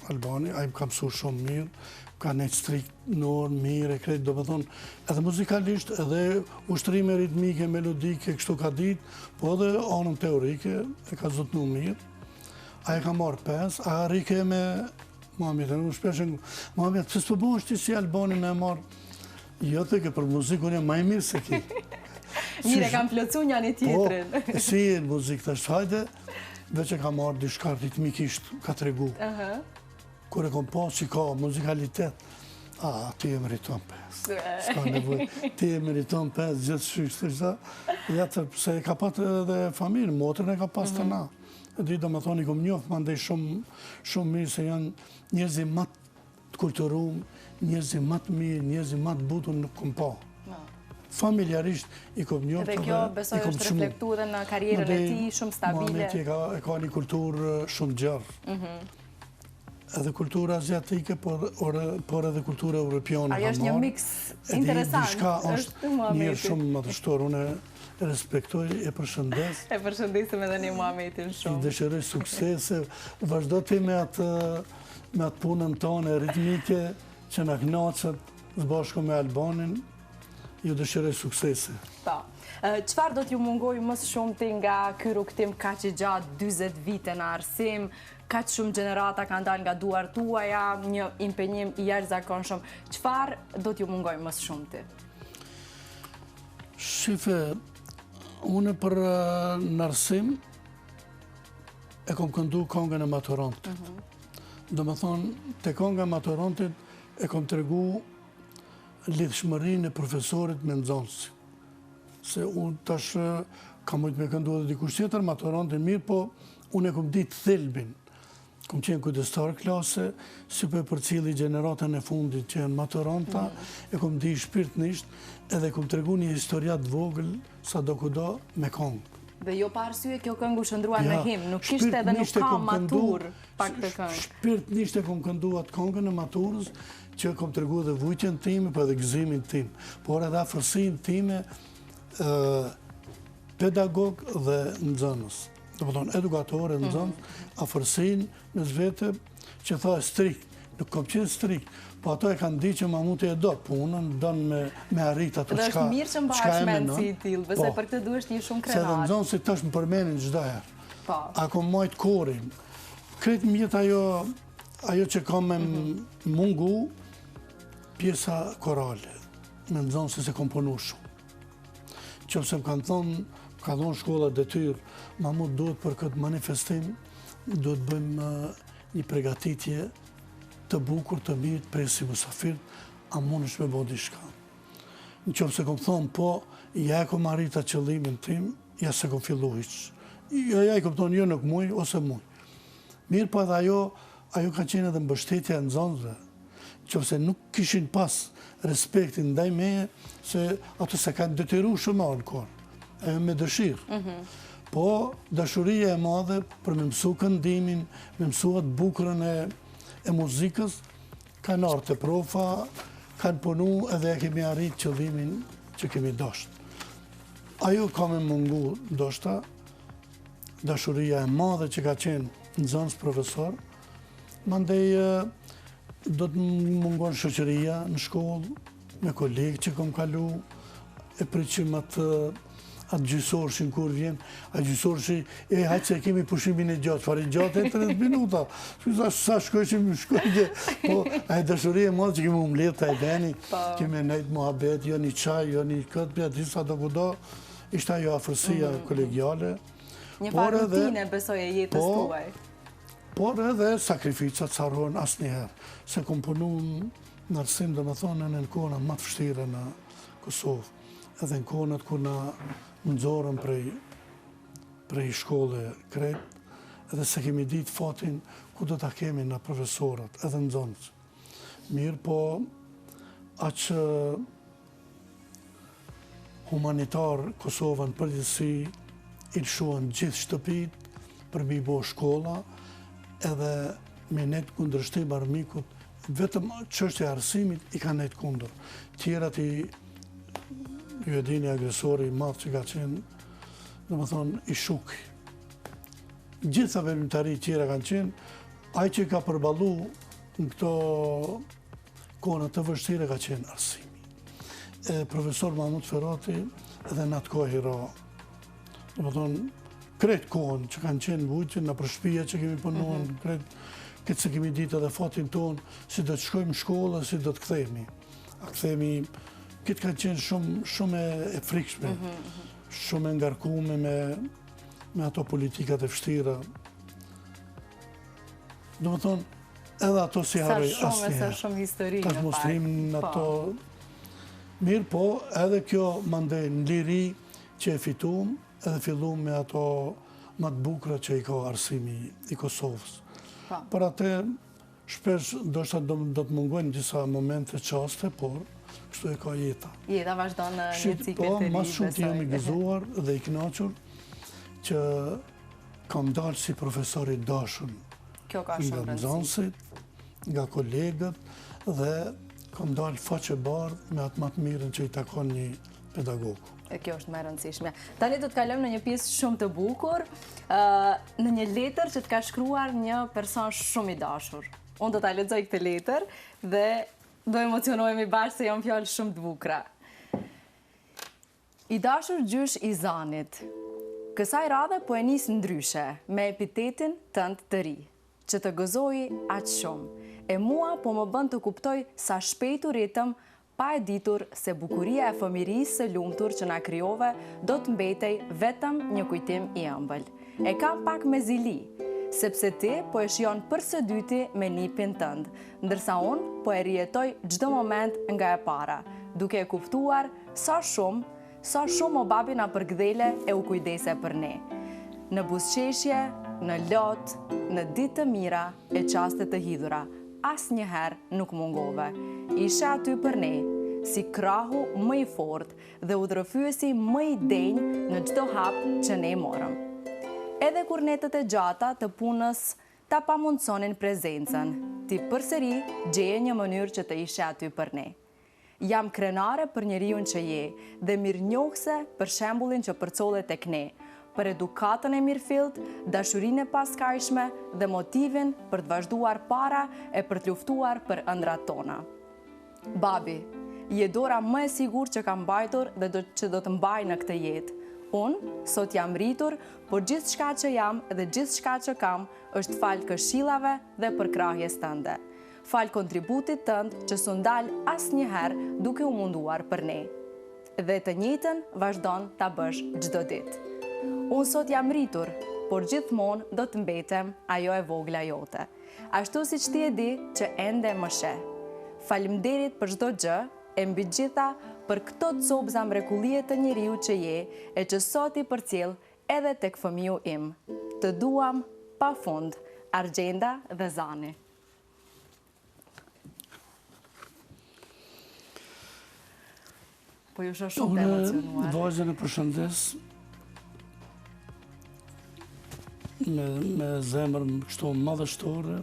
Albani, a i ka mësu shumë mirë, ka nejtë strikt në orë, mirë, e krejtë, do më thonë, edhe muzikalisht, edhe ushtrime ritmike, melodike, kështu ka ditë, po edhe anën teorike, e ka zotnu mirë. A i ka marrë pes, a rike me Muhametin, në shpeshen, Muhammet, pëse s'po bon është ti si Albani me marrë, jo të ke për muzikë, unë e maj mirë se ki. Mire, kam plëcu një një tjetërin. Po, si e në muzikë të shajde, veç e ka marrë dishka ritmikisht, ka të regu. Kure kom pas që ka muzikalitet, ti e meriton pes. Ska nevoj, ti e meriton pes, gjithë shështë, jetër, se ka pat edhe familë, motrën e ka pas të na. E di, do me thoni, kom njofë, ma ndej shumë mirë, se janë njerëzi matë të kulturum, njerëzi matë mirë, njerëzi matë butur nuk kom pa. Familjarisht i kom njofë dhe i kom shumë. Dhe kjo besoj është reflektu dhe në karierën e ti, shumë stabile. Muhameti e ka një kulturë shumë gjerë. Edhe kultura azjatike, por edhe kultura europiane. Ajo është një mix interesant. Dishka është njërë shumë madhështor. Unë e respektoj, e përshëndes. E përshëndesim edhe një Muhametin shumë. I dëshiroj suksese. Vazhdo ti me atë punën tonë ritmike që në knaqët zbashko me Albanin. Ju dëshiroj suksese. Po. Qëfar do t'ju mungoj mësë shumë ti nga ky rukëtim ka që gjatë 20 vite në arsim, ka që shumë generata ka ndalë nga duar tuaja, një impenjim i jashtëzakonshëm. Qëfar do t'ju mungoj mësë shumë ti? Shife, une për në arsim e kom këndu kongën e maturantit. Do më thonë, te konga e maturantit e kom të regu lidhshmërinë e profesorit me nxënësit. Se unë tash kam mujtë me këndu edhe dikush tjetër, maturantin mirë, po unë e kom ditë thelbin. Kom qenë kujdestar klase, si për cili gjeneratën e fundit që janë maturanta, e kom di shpirtnisht, edhe kom tregu një historiat vogël, sa do kudo me kongë. Dhe jo pa arsye kjo këngë u shëndruan me him, nuk ishte edhe nuk ka matur pak të këngë. Shpirtnisht e kom këndu atë këngën e maturës, që kom të regu dhe vujtjen time, për edhe gëzimin tim, por edhe afërsin time pedagog dhe nxënës. Do më tonë edukatore, nxënës, afërsin në zvete që tha strikt, nuk kom qenë strikt, po ato e kanë di që Mahmuti e do punën, donë me arrit ato qka e menon. Dhe është mirë që mbash menë si t'il, besoj për këtë duesht një shumë krenar. Se dhe nxënës si tash më përmenin çdo herë. Po. A kom majtë korin. Kretë mjetë ajo që kam me mungu, pjesa korale, me nxënës se komponu shumë. Qëpse më kanë thonë shkolla detyrë, Mahmut duhet për këtë manifestim, duhet bëjmë një pregatitje të bukur, të mirë, presi mësafirt, a mund është me bodi shka. Në qëmë se kom thonë, po, ja e kom arrita qëllimin tim, ja se kom fillu hiqë. Ja e kom thonë, jo nuk muj, ose muj. Mirë po edhe ajo ka qenë edhe mbështetja në zonëve, qëmë se nuk kishin pas respektin ndaj meje, se ato se kanë detyru shumë në korë, e me dëshirë. Po, dashuria e madhe për me mësu këndimin, me mësu atë bukurën e muzikës, kanë artë e profa, kanë punu edhe e kemi arrit qëllimin që kemi dosht. Ajo ka me mungu doshta, dashuria e madhe që ka qenë në zonës profesor, mandej do të mungon shoqëria në shkollë, me kolegë që kom kalu, e priqim atë gjysorëshin kur vjen, a gjysorëshi, hajtë se kemi pushimin e gjatë, fari gjatë e 30 minuta, sa shkojshim, po, a e dashurie madhe që kemi umlet të ajbeni, kemi nejtë muhabet, jo një qaj, jo një këtë pja, disa do kudo, ishte ajo afërsia kolegiale. Një farë rutine besoj e jetës tuaj. Por edhe sakrificat sarojnë asë njëherë, se kom punu në arsim, dhe me thonë, në kona më të fështire në Kosovë, edhe në konët kur në nëzorën prej shkolle kretë, edhe se kemi ditë fatin ku do të kemi në profesorat, edhe në zonës. Mirë, po, aqë humanitar Kosovën përgjithësi ilshuan gjithë shtëpit për mi bo shkolla, edhe me netë kundrështim armikut, vetëm çështja e arsimit i ka netë kundër. Tjerat ju e dini agresori i madh që ka qenë, dhe më thonë, i shuki. Gjitha velimtari tjera kanë qenë, ai që ka përballu në këto kona të vështire ka qenë arsimi. Profesor Mahmut Ferrati edhe në atë kohë hero, dhe më thonë, kretë kohën që kanë qenë vujtën, në përshpia që kemi punuan, këtë se kemi ditë edhe fatin tonë, si do të shkojmë shkollë, si do të kthehemi. A kthehemi, këtë kanë qenë shumë e frikshme, shumë e ngarkume me ato politikat e vështira. Do më thonë, edhe ato si haroj asnjëherë. Sa shumë histori. Ka të mostrim në ato. Mirë po, edhe kjo mandej në liri që e fitum, edhe fillum me ato më të bukura që i ka arsimi i Kosovës. Për atë, shpesh do të mungojnë disa momente qaste, por kështu e ka jeta. Jeta vazhdo në një ciklet të ri. Po, mas shumë të jam i gëzuar dhe i kënaqur që kam dalë si profesori dashur nga nxënësit, nga kolegët dhe kam dalë faqe bardhë me atë më të mirën që i takon një pedagog. E kjo është më e rëndësishme. Tani do të kalojmë në një pjesë shumë të bukur, në një letër që të ka shkruar një person shumë i dashur. Unë do ta lexoj këtë letër dhe do emocionohemi bashkë se janë fjalë shumë të bukura. I dashur gjysh i Zanit, kësaj radhe po e nis ndryshe me epitetin tënd të ri, që të gëzoi aq shumë. E mua po më bën të kuptoj sa shpejt u ritëm, pa e ditur se bukuria e fëmirisë së lumtur që na krijove do të mbetej vetëm një kujtim i ëmbël. E kam pak me zili, sepse ti po e shijon për së dyti me nipin tënd, ndërsa unë po e rijetoj çdo moment nga e para, duke e kuptuar sa shumë o babi na përgdhele e u kujdese për ne. Në buzëqeshje, në lot, në ditë të mira e qaste të hidhura, asnjëherë nuk mungove. Isha aty për ne, si krahu më i fortë dhe udhërëfyesi më i denjë në çdo hap që ne morëm. Edhe kur netët e gjata të punës ta pamundsonin prezencën, ti përsëri gjeje një mënyrë që të ishe aty për ne. Jam krenare për njeriun që je dhe mirënjohëse për shembullin që përcollet tek ne, për edukatën e mirëfillt, dashurinë e paskajshme dhe motivin për të vazhduar para e për të luftuar për ëndrat tona. Babi, je dora më e sigurt që kam mbajtur dhe që do të mbaj në këtë jetë. Unë, sot jam rritur, por gjithçka që jam dhe gjithçka që kam është fal këshillave dhe përkrahjes tënde. Fal kontributit tënd që s'u ndal asnjëherë duke u munduar për ne. Dhe të njëjtën vazhdon ta bësh çdo ditë. Unë sot jam rritur, por gjithmonë do të mbetem ajo e vogla jote. Ashtu siç ti e di që ende më sheh. Faleminderit për çdo gjë, e mbi gjitha për këto copëza mrekullie të njeriu që je, e që sot i përcjell edhe tek fëmiu im. Të duam pafund, Argjenda dhe Zani. Po ju shoh shumë të emocionuar. Unë vajzën e përshëndes me zemër kështu madhështore,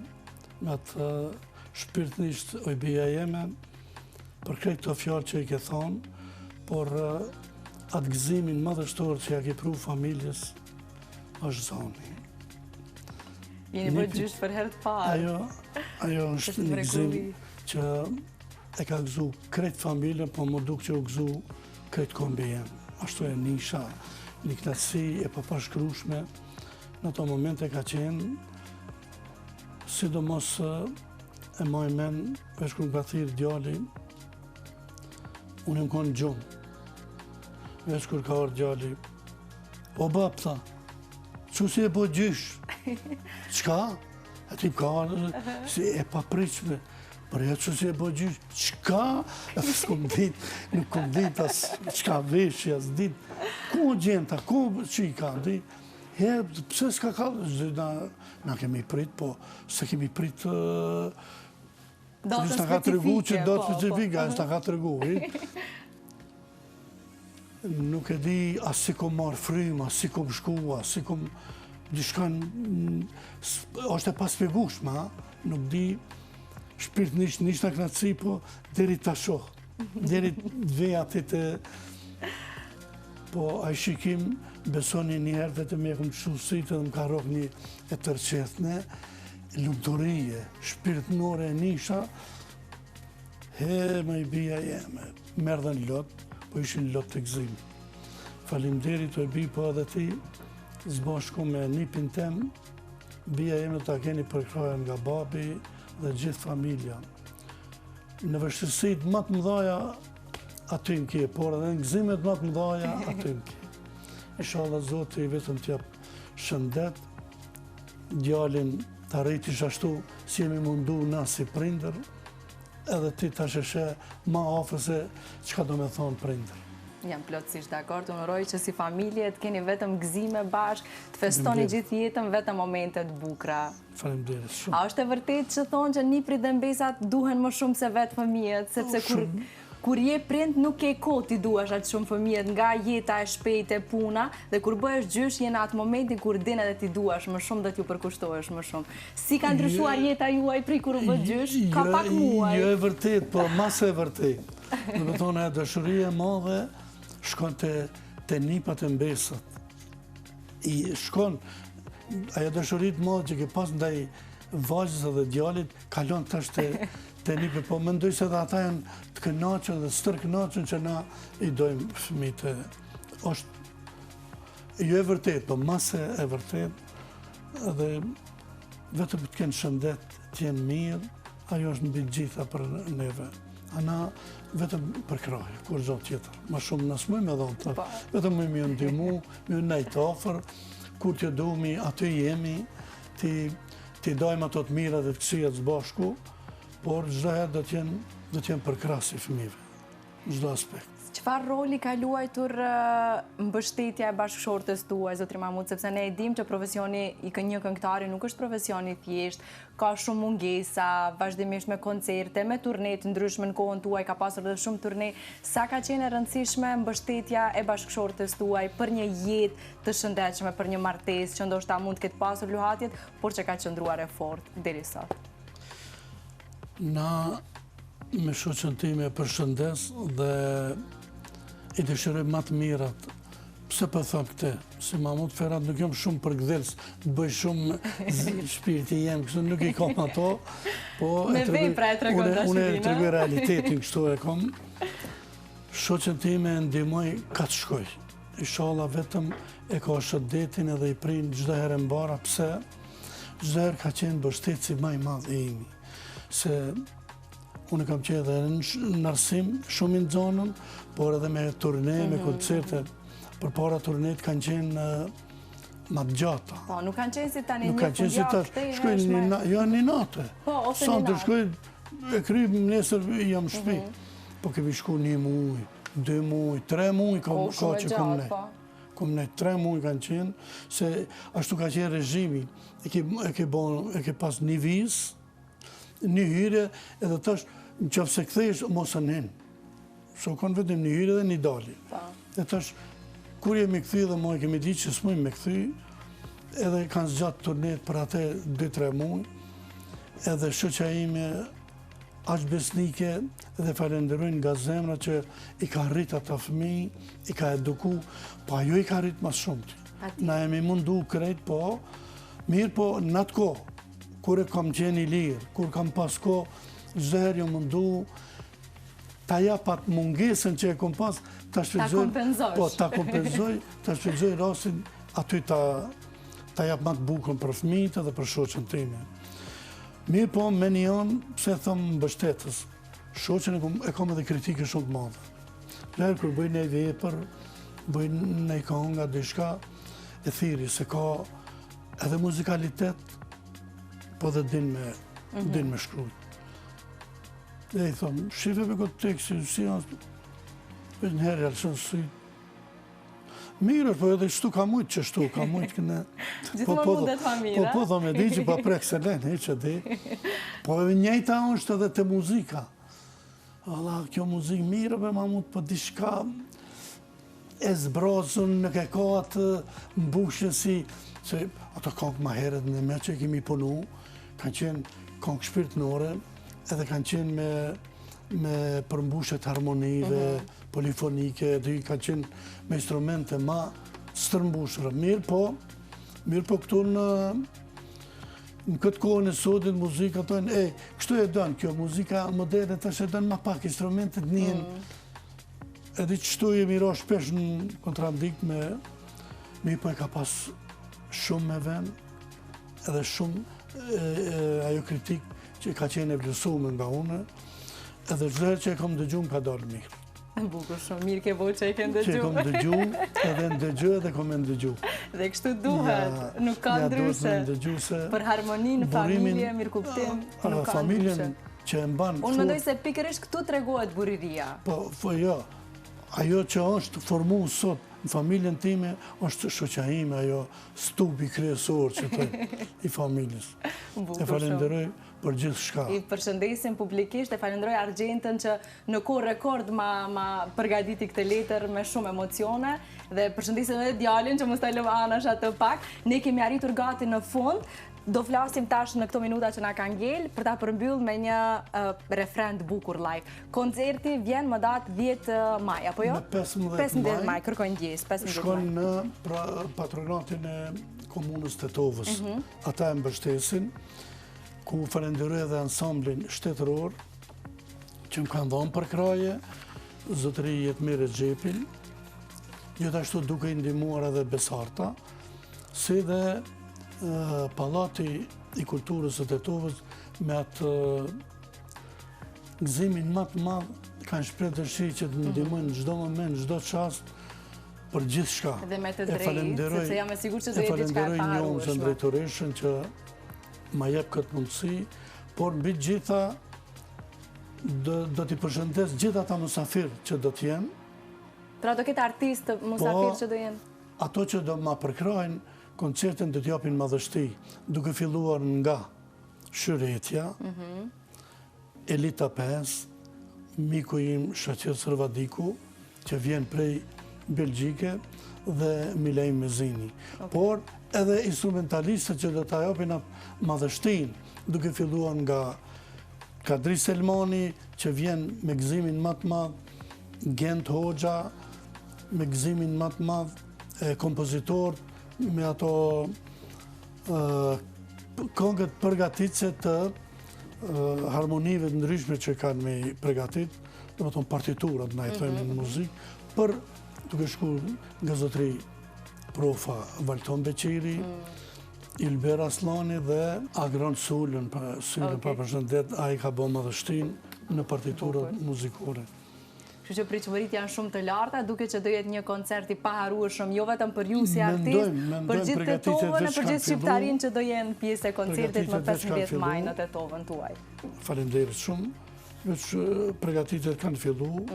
me atë shpirtnisht oj bia jeme, për krejt të fjallë që i ke thonë, por atë gëzimin madhështor që ja ke pru familjes, është Zani. Jeni bërë gjysht për herë të parë. Ajo është një gëzim që e ka gëzu krejt familje, po më duk që u gëzu krejt kombi jemë. Ashtu e nisha, një knatësi e papashkrushme, në to momente ka qenë, sidomos e maj men, veç kërë ka thirë djali, unë më konë gjumë. Veç kërë ka orë djali, o bab, tha, që si e po gjysh? Qka? E ti ka orë, si e papriqme, për e që si e po gjysh, qka? E për s'kom dit, nuk kom dit as qka veshja, s'dit, ku gjenta, ku që i ka, di? Pëse s'ka ka, na kemi prit, po se kemi prit, Dotën ka të regu që do të specifike, specifika, ka të regu. Nuk e di as si kom marë frymë, as si kom shku, as si kom dishkan, është e paspjegushme, nuk di shpirtnisht në knatësi, po deri ta shoh, deri dvej atit e, po a i shikim besoni njëherë vetëm e këmë qësusit edhe më ka rok një e tërqethne, lumëtorije, shpirtnore e nisha, me i bia jeme, merdhen lot, po ishin lot të gzim. Faleminderit o i bi, po edhe ti, zbashku me nipin tem, bia jeme ta keni përkraja nga babi dhe gjithë familja. Në vështërësit më të mëdhaja, aty më kje, por edhe në gzimet më të mëdhaja, aty më kje. Inshallah Zoti vetëm t'jap shëndet, djalin të arritish ashtu si jemi mundu na si prindër, edhe ti ta sheshe ma afër se çka do me thonë prindër. Jam plotësisht dakord, unë uroj që si familje të keni vetëm gëzime bashkë, të festoni gjithë jetën vetëm momente të bukura. Faleminderit shumë. A është e vërtet që thonë që niprit dhe mbesat duhen më shumë se vetë fëmijët, sepse kur je prind nuk ke kohë ti duash atë shumë fëmijët nga jeta e shpejtë e puna, dhe kur bëhesh gjysh je në atë momentin kur din edhe ti duash më shumë dhe t'ju përkushtohesh më shumë. Si ka ndryshuar jeta juaj pri kur u bë gjysh? Ka pak muaj. Jo e vërtet, po mas e vërtet. Në me thonë e dëshëria e madhe shkon të nipat e mbesat. I shkon, ajo dëshërit madhe që ke pas ndaj vajzës dhe djalit, kalon tash të nipe, po mendoj se dhe ata janë të kënaqën dhe stër kënaqën që na i dojmë fëmijët. Është jo e vërtet, po mas e vërtet, dhe vetëm të kenë shëndet, të jenë mirë, ajo është mbi gjitha për neve. Ana vetëm për krahje, kur gjatë tjetër. Ma shumë nësë mëjmë edhe në të, vetëm mëjmë ju ndimu, ju nejtë ofër, kur t'ju duhemi, aty jemi, ti dojmë ato të mira dhe të kësijat zbashku, por çdo herë do t'jenë për krahje fëmijëve, çdo aspekt. Çfarë roli ka luajtur mbështetja e bashkëshortes tuaj, zotri Mahmud, sepse ne e dim që profesioni i një këngëtari nuk është profesioni thjesht, ka shumë mungesa, vazhdimisht me koncerte, me turne të ndryshme në kohën tuaj, ka pasur dhe shumë turne. Sa ka qenë e rëndësishme mbështetja e bashkëshortes tuaj për një jetë të shëndetshme, për një martesë që ndoshta mund të ketë pasur luhatjet, por që ka qëndruar e fortë deri sot? Na me shoqën time përshëndes dhe i dëshiroj më të mirat. Pse po them këtë? Si Mahmud Ferhat nuk jam shumë përgdhelës, të bëj shumë shpirti jem, kështu nuk i kam ato, po me vepra e tregon dashurinë. Unë e tregoj realitetin, kështu e kam. Shoqën time ndihmoj ka të shkoj. Inshallah vetëm e ka shëndetin edhe i prin çdo herë mbara, pse çdo herë ka qenë mbështetësi më i madh i imi. Se unë kam qenë edhe në arsim shumë i nxonën, por edhe me turne, me koncerte. Për para turnet kanë qenë ma të gjata. Po, nuk kanë qenë si tani një fundjavë, shkojnë një natë. Po, ose një natë. natë. e kryb nesër jam shpi. Po kemi shku 1 muj, 2 muj, 3 muj, ka që kom ne. Kom ne 3 muj kanë qenë, se ashtu ka qenë regjimi, e ke pas 1 vizë, 1 hyrje, edhe tash në qëfë se këthesh, mos e nënë. So kanë vetëm 1 hyrje dhe 1 dalje. E tash, kur jemi këthy dhe moj kemi ditë që s'mujmë me këthy, edhe kanë zgjatë turnet për atë 2-3 muj, edhe shoqja ime aq besnike dhe falenderojnë nga zemra që i ka rrit ata fëmij, i ka eduku, po ajo i ka rrit mas shumëti. Na jemi mundu krejt, po, mirë po në atë ko, kur e kam qenë i lirë, kur kam pas ko, zërë jo mundu, ta japat mungesën që e kom pas, ta shpenzoj. Po, ta kompenzoj, ta shpenzoj rastin, aty ta jap ma të bukën për fëmijët dhe për shoqën time. Mirë po, me një anë, pse thëmë mbështetës, shoqën e kom edhe kritike shumë të madhe. Lërë kër bëjnë e vepër, bëjnë e konga, dishka, e thiri se ka edhe muzikalitet, po dhe din me shkrujt. Dhe i thëmë, shife me këtë teksti, si janë, është në herë alëshën sytë. Mirë, po edhe shtu ka mujtë që shtu, ka mujtë këne... Gjithmonë mundet familja. Po thome, di që pa prek se len, që di. Po edhe njëjta është edhe të muzika. Allah, kjo muzikë mirë, be ma mund për dishka e zbrozën në ke ka atë mbushën si... Se ato kongë ma heret në me që kemi punu, kanë qenë kongë shpirtnore, edhe kanë qenë me përmbushet harmonive, polifonike, dhe kanë qenë me instrumente ma stërmbushra. Mirë po këtu në këtë kohën e sotit muzika tojnë, kështu e dënë kjo muzika moderne, tash e dënë ma pak instrumentet njën, edhe qështu jemi ra shpesh në kontrandikt me po e ka pas shumë me ven, edhe shumë ajo kritik që ka qenë e vlerësuar nga une, edhe çdo që e kom dëgju më ka dalë mirë. Bukur shumë, mirë ke bërë që e ke ndëgju. Që e kom dëgju, edhe ndëgju edhe kom e ndëgju. Dhe kështu duhet, nuk ka ndryshe. Për harmoninë, familje, mirëkuptim, nuk ka ndryshe. Që e mban... Unë mendoj se pikërisht këtu tregohet buriria. Po, jo, ajo që është formu sot në familjen time, është shoqja ime, ajo stupi kryesor që të i familjes. E falenderoj për gjithë shka. I përshëndesim publikisht, e falenderoj Argjentën që në kohë rekord ma përgaditi këtë letër me shumë emocione, dhe përshëndesim edhe djalin që mos ta lëm anash atë pak. Ne kemi arritur gati në fund. Do flasim tash në këto minuta që na kanë ngel për ta përmbyll me një refren të bukur live. Koncerti vjen më datë 10 maj, apo jo? Në 15 maj, kërkojnë ndjes, 15 maj. Shkon në patronatin e komunës Tetovës. Ata e mbështesin, ku falenderoj edhe ansamblin shtetëror, që më kanë dhënë për kraje, zotëri Jetmir Xhepin, gjithashtu duke i ndihmuar edhe Besarta, si dhe Pallati i Kulturës së Tetovës me atë gëzimin më të madh kanë shprehur dëshirë që të ndihmojnë në çdo moment, në çdo çast për gjithçka. Dhe me të drejtë, sepse jam e sigurt që do jetë diçka e paharrueshme. Falenderoj drejtoreshën që ma jep këtë mundësi, por mbi të gjitha do t'i përshëndes gjithë ata mysafirë që do t'jenë. Pra do ketë artistë mysafirë që do jenë? Ato që do ma përkrojnë koncertin do t'japin madhështi, duke filluar nga Shëretja, Elita 5, miku im Shaqir Sërvadiku, që vjen prej Belgjike, dhe Milej Mezini. Por edhe instrumentalistët që do t'a japin madhështin, duke filluar nga Kadri Selmani, që vjen me gëzimin më të madh, Gent Hoxha, me gëzimin më të madh, kompozitor, me ato këngët përgatitse të harmonive të ndryshme që kanë me përgatit, dhe më tonë partiturat, na i thojnë në muzikë, për duke shku nga zotri Profa Valton Beqiri, Ilber Aslani dhe Agron Sullën, pa përshëndet, a i ka bo madhështin në partiturat muzikore. Kështu që pritshmëritë janë shumë të larta, duke që do jetë një koncert i paharrueshëm, jo vetëm për ju si artist, për gjithë Tetovën e për gjithë shqiptarinë që do jenë pjesë e koncertit më 15 maj në Tetovën tuaj. Faleminderit shumë. Pregatitjet kanë fillu.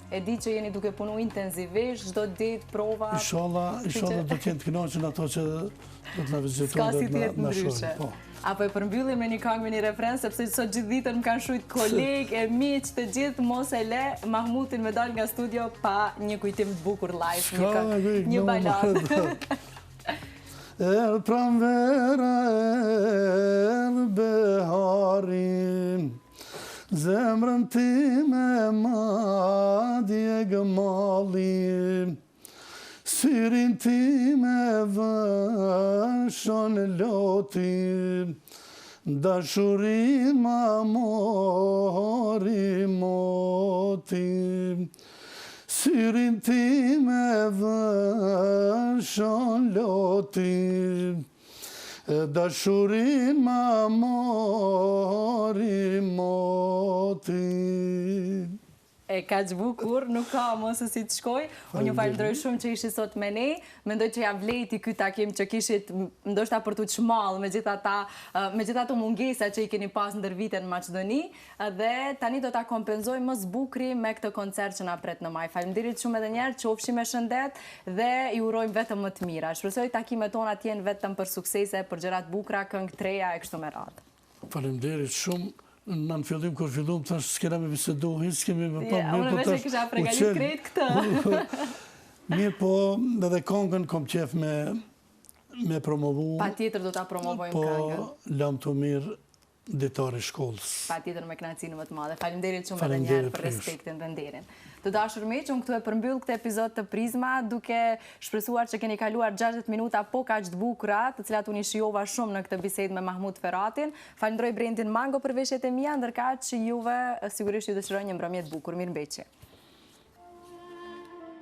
E di që jeni duke punu intensivisht, çdo ditë prova. Inshallah do të jenë të kënaqur ato që do të na vizitojnë dhe na shohin. Apo e përmbyllim me një këngë me një refren, sepse sot gjithë ditën më kanë shujt kolegë, e miq të gjithë, mos e le Mahmutin me dal nga studio pa një kujtim të bukur live, një baladë. Pranvera behari, zemrën time madje gëmalli, syrin time vëshon loti, dashurin ma mori moti. Syrin time vëshon loti, dashurin ma mori moti. E ka që bukur, nuk ka mos si të shkoj. Unë ju falenderoj shumë që ishi sot me ne. Mendoj që ja vlejti ky takim që kishit ndoshta për të çmall me gjithë ato mungesa që i keni pas ndër vite në Maqedoni, dhe tani do ta kompenzoj më së bukuri me këtë koncert që na pret në maj. Faleminderit shumë edhe një herë, qofshi me shëndet dhe ju urojmë vetëm më të mira. Shpresoj takimet tona të jenë vetëm për suksese, për gjëra të bukura, këngë të reja e kështu me radhë. Faleminderit shumë. Në fillim, kur fillum, tash s'kena me bisedu, s'kemi me pa... Unë vesh e kisha pregatit krejt këtë. Mirë po, edhe kongën kom qef me promovu. Pa tjetër do ta promovojmë këngën. Po, lam të mirë ditari shkollës. Pa tjetër me kënaqësinë më të madhe. Faleminderit shumë edhe një herë për respektin dhe nderin. Të dashur miq, unë këtu e përmbyll këtë epizod të Prizma, duke shpresuar që keni kaluar 60 minuta po kaq të bukura, të cilat unë i shijova shumë në këtë bisedë me Mahmut Feratin. Falenderoj Brendin Mango për veshjet e mia, ndërkaq juve sigurisht ju dëshiroj një mbrëmje të bukur. Mirëmbëjtje.